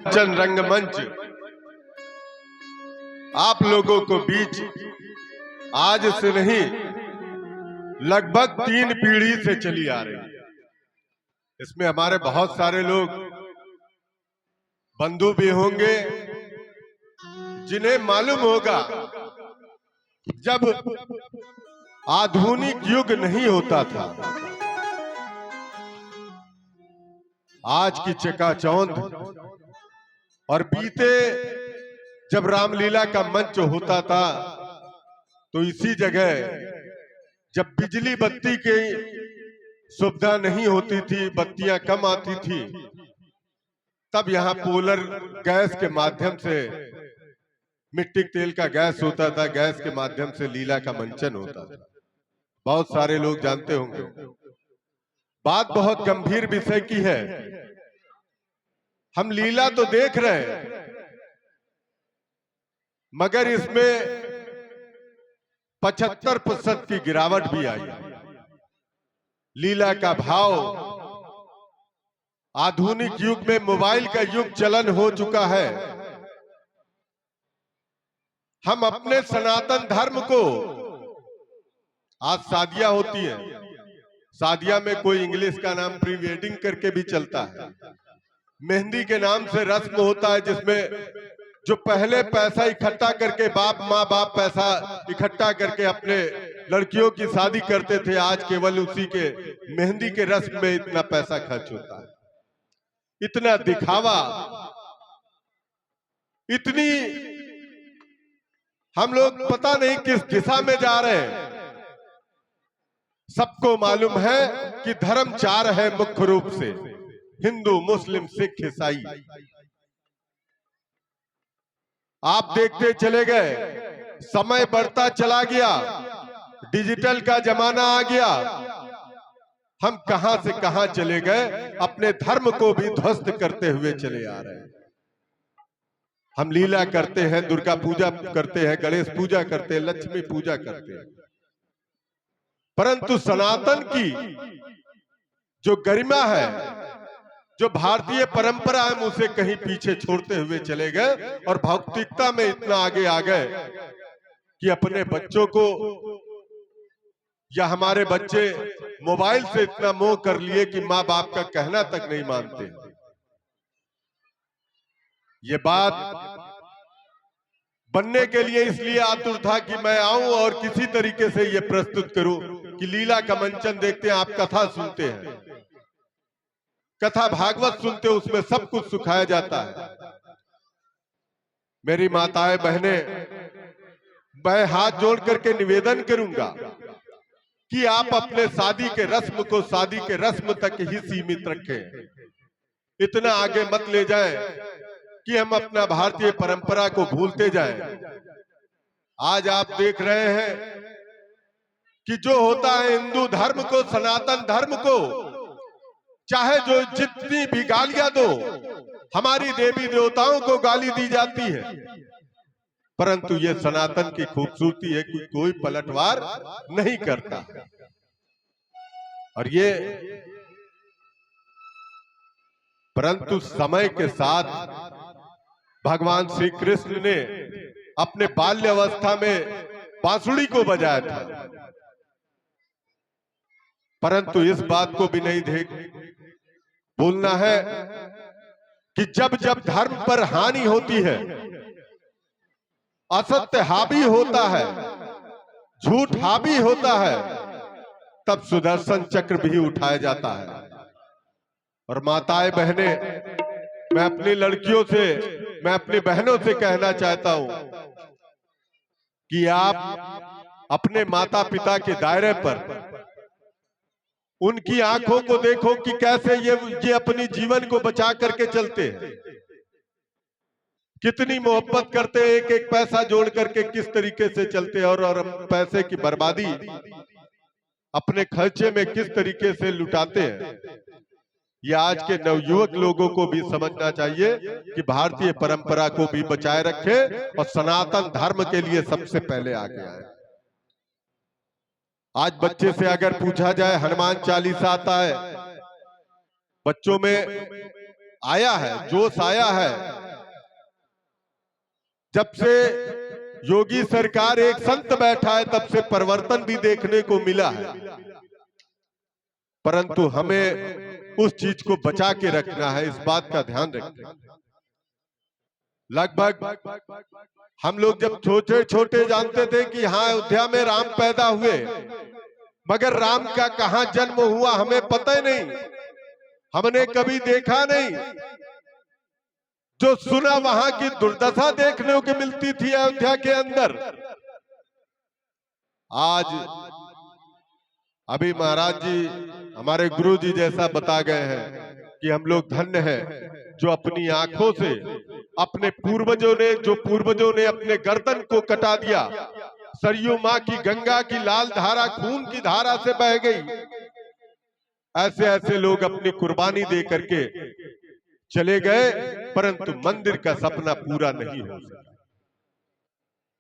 जन रंगमंच आप लोगों को बीच आज से नहीं लगभग 3 पीढ़ी से चली आ रही है। इसमें हमारे बहुत सारे लोग बंधु भी होंगे जिन्हें मालूम होगा जब आधुनिक युग नहीं होता था, आज की चकाचौंध और बीते जब रामलीला का मंच होता था तो इसी जगह जब बिजली बत्ती की सुविधा नहीं होती थी, बत्तियां कम आती थी, तब यहाँ पोलर गैस के माध्यम से मिट्टी तेल का गैस होता था, गैस के माध्यम से लीला का मंचन होता था। बहुत सारे लोग जानते होंगे। बात बहुत गंभीर विषय की है। हम लीला तो देख रहे हैं मगर इसमें 75% की गिरावट भी आई। लीला का भाव आधुनिक युग में मोबाइल का युग चलन हो चुका है। हम अपने सनातन धर्म को, आज शादियां होती है, शादियां में कोई इंग्लिश का नाम प्री वेडिंग करके भी चलता है, मेहंदी के नाम से रस्म होता है जिसमें जो पहले पैसा इकट्ठा करके माँ बाप पैसा इकट्ठा करके अपने लड़कियों की शादी करते थे, आज केवल उसी के मेहंदी के रस्म में इतना पैसा खर्च होता है। इतना दिखावा, इतनी हम लोग पता नहीं किस दिशा में जा रहे हैं। सबको मालूम है कि धर्म 4 है मुख्य रूप से, हिंदू, मुस्लिम, सिख, ईसाई। आप देखते चले गए, समय बढ़ता चला गया, डिजिटल का जमाना आ गया, हम कहां से कहां चले गए, अपने धर्म को भी ध्वस्त करते हुए चले आ रहे हैं। हम लीला करते हैं, दुर्गा पूजा करते हैं, गणेश पूजा करते हैं, लक्ष्मी पूजा करते हैं, परंतु सनातन की जो गरिमा है, जो भारतीय परंपरा है, उसे कहीं पीछे छोड़ते हुए चले गए और भौतिकता में इतना आगे आ गए कि अपने बच्चों को या हमारे बच्चे मोबाइल से इतना मोह कर लिए कि माँ बाप का कहना तक नहीं मानते। ये बात बनने के लिए इसलिए आतुर था कि मैं आऊं और किसी तरीके से ये प्रस्तुत करूं कि लीला का मंचन देखते हैं, आप कथा सुनते हैं, कथा भागवत सुनते हो, उसमें सब कुछ सिखाया जाता है। मेरी माताएं बहनें, मैं हाथ जोड़ करके निवेदन करूंगा कि आप अपने शादी के रस्म को शादी के रस्म तक ही सीमित रखें, इतना आगे मत ले जाएं कि हम अपना भारतीय परंपरा को भूलते जाएं। आज आप देख रहे हैं कि जो होता है हिंदू धर्म को, सनातन धर्म को, चाहे जो जितनी भी गालियां दो, हमारी देवी देवताओं को गाली दी जाती है, परंतु ये सनातन की खूबसूरती है कि कोई पलटवार नहीं करता। और ये परंतु समय के साथ भगवान श्री कृष्ण ने अपने बाल्य अवस्था में बांसुरी को बजाया था, परंतु इस बात को भी नहीं भूलना है कि जब जब धर्म पर हानि होती है, असत्य हावी होता है, झूठ हावी होता है, तब सुदर्शन चक्र भी उठाया जाता है। और माताएं बहनें, मैं अपनी लड़कियों से, मैं अपनी बहनों से कहना चाहता हूं कि आप अपने माता पिता के दायरे पर उनकी आंखों को देखो कि कैसे ये अपनी जीवन को बचा करके चलते हैं, कितनी मोहब्बत करते हैं, एक एक पैसा जोड़ करके किस तरीके से चलते हैं और पैसे की बर्बादी अपने खर्चे में किस तरीके से लुटाते हैं। ये आज के नवयुवक लोगों को भी समझना चाहिए कि भारतीय परंपरा को भी बचाए रखे और सनातन धर्म के लिए सबसे पहले आगे आए। आज बच्चे से अगर पूछा जाए, हनुमान चालीसा आता है, बच्चों में आया है, जोश आया है। जब से योगी सरकार एक संत बैठा है तब से परिवर्तन भी देखने को मिला है, परंतु हमें उस चीज को बचा के रखना है, इस बात का ध्यान रखना है। लगभग हम लोग जब छोटे छोटे जानते थे कि हाँ अयोध्या में राम पैदा हुए, मगर राम का कहां जन्म हुआ हमें पता ही नहीं, हमने कभी देखा नहीं। जो सुना वहां की दुर्दशा देखने को मिलती थी अयोध्या के अंदर। आज अभी महाराज जी हमारे गुरु जी जैसा बता गए हैं कि हम लोग धन्य हैं जो अपनी आंखों से अपने पूर्वजों ने अपने गर्दन को कटा दिया। सरयू माँ की गंगा की लाल धारा खून की धारा से बह गई। ऐसे ऐसे लोग अपनी कुर्बानी दे करके चले गए, परंतु मंदिर का सपना पूरा नहीं हो सका।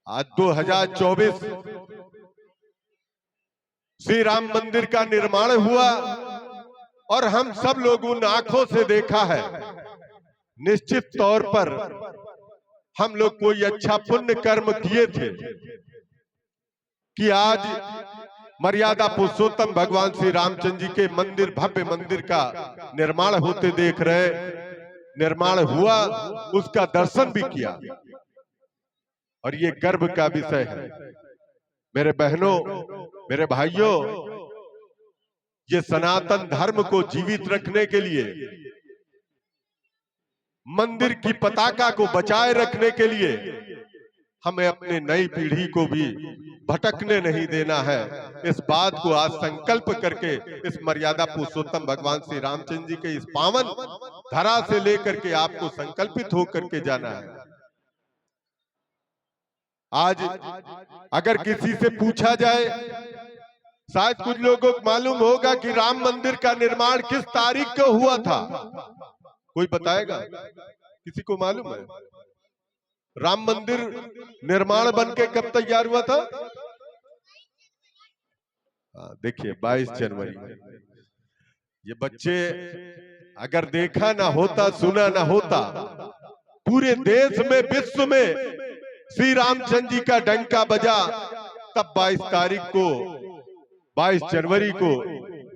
आज 2024 श्री राम मंदिर का निर्माण हुआ और हम सब लोग उन आंखों से देखा है। निश्चित तौर पर हम लोग कोई अच्छा पुण्य कर्म किए थे कि आज मर्यादा पुरुषोत्तम भगवान श्री रामचंद्र जी के मंदिर, भव्य मंदिर का निर्माण होते देख रहे। निर्माण हुआ, उसका दर्शन भी किया और ये गर्व का विषय है। मेरे बहनों, मेरे भाइयों, ये सनातन धर्म को जीवित रखने के लिए, मंदिर की पताका को बचाए रखने के लिए हमें अपने नई पीढ़ी को भी भटकने नहीं देना है। इस बात को आज संकल्प करके इस मर्यादा पुरुषोत्तम भगवान श्री रामचंद्र जी के इस पावन धरा से लेकर के आपको संकल्पित होकर के जाना है। आज अगर किसी से पूछा जाए, शायद कुछ लोगों को मालूम होगा कि राम मंदिर का निर्माण किस तारीख को हुआ था। कोई बताएगा? किसी को मालूम है? राम मंदिर निर्माण बनके कब तैयार हुआ था? देखिए 22 जनवरी। ये बच्चे अगर देखा ना होता, सुना ना होता, पूरे देश में, विश्व में श्री रामचंद्र जी का डंका बजा, तब 22 जनवरी को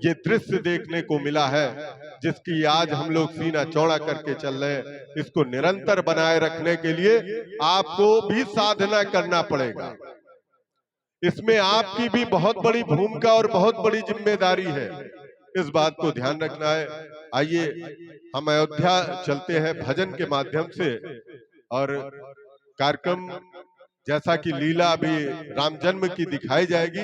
ये दृश्य देखने को मिला है, जिसकी आज हम लोग सीना चौड़ा करके चल रहे हैं। इसको निरंतर बनाए रखने के लिए आपको भी साधना करना पड़ेगा। इसमें आपकी भी बहुत बड़ी भूमिका और बहुत बड़ी जिम्मेदारी है, इस बात को ध्यान रखना है। आइए हम अयोध्या चलते हैं भजन के माध्यम से, और कार्यक्रम जैसा कि लीला अभी राम जन्म की दिखाई जाएगी,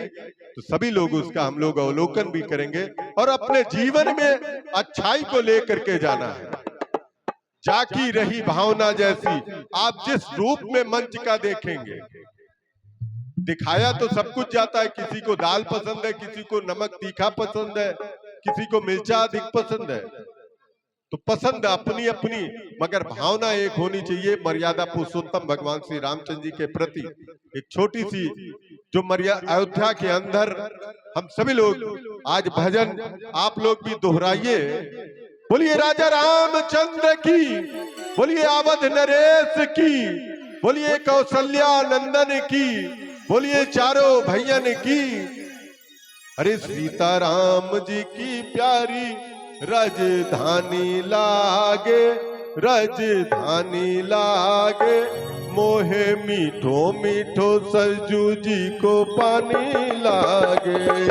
तो सभी लोग उसका हम लोग अवलोकन भी करेंगे और अपने जीवन में अच्छाई को लेकर के जाना है। जाकी रही भावना जैसी, आप जिस रूप में मंच का देखेंगे, दिखाया तो सब कुछ जाता है। किसी को दाल पसंद है, किसी को नमक तीखा पसंद है, किसी को मिर्चा अधिक पसंद है, तो पसंद अपनी अपनी, मगर भावना एक होनी चाहिए मर्यादा पुरुषोत्तम भगवान श्री रामचंद्र जी के प्रति। एक छोटी सी जो अयोध्या के अंदर हम सभी लोग आज भजन आप लोग भी दोहराइए। बोलिए राजा रामचंद्र की, बोलिए अवध नरेश की, बोलिए कौशल्या नंदन की, बोलिए चारों भैयन की। अरे सीताराम जी की प्यारी राजधानी लागे, राजधानी लागे, मोहे मीठो मीठो सरजू जी को पानी लागे।